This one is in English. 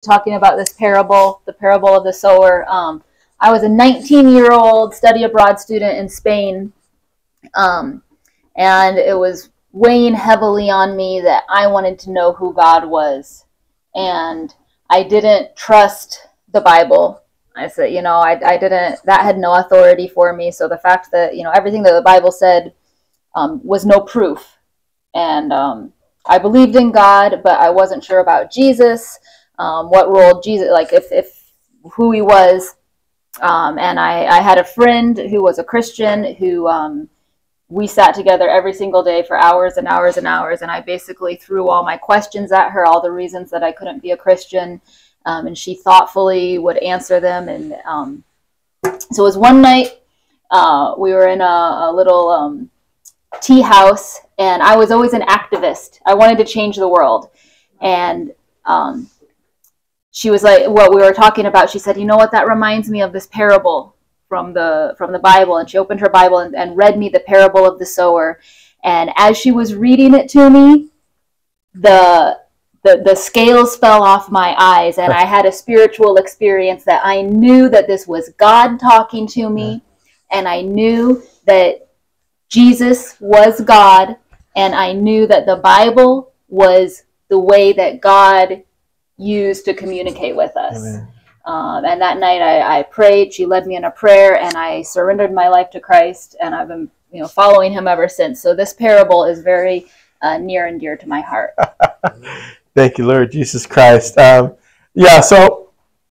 talking about this parable, the parable of the sower. I was a 19-year-old study abroad student in Spain, and it was weighing heavily on me that I wanted to know who God was. And I didn't trust the Bible. I said, I didn't, that had no authority for me. So the fact that, everything that the Bible said was no proof. And I believed in God, but I wasn't sure about Jesus, what role Jesus, like if who he was. And I had a friend who was a Christian who we sat together every single day for hours and hours and hours. And I basically threw all my questions at her, all the reasons that I couldn't be a Christian. And she thoughtfully would answer them. And so it was one night, we were in a little tea house, and I was always an activist. I wanted to change the world. And she was like, what we were talking about, she said, you know what, that reminds me of this parable from the Bible. And she opened her Bible and read me the parable of the sower. And as she was reading it to me, the scales fell off my eyes, and I had a spiritual experience that I knew that this was God talking to me, and I knew that Jesus was God, and I knew that the Bible was the way that God used to communicate with us. And that night I prayed. She led me in a prayer, and I surrendered my life to Christ, and I've been following him ever since. So this parable is very near and dear to my heart. Thank you, Lord Jesus Christ. So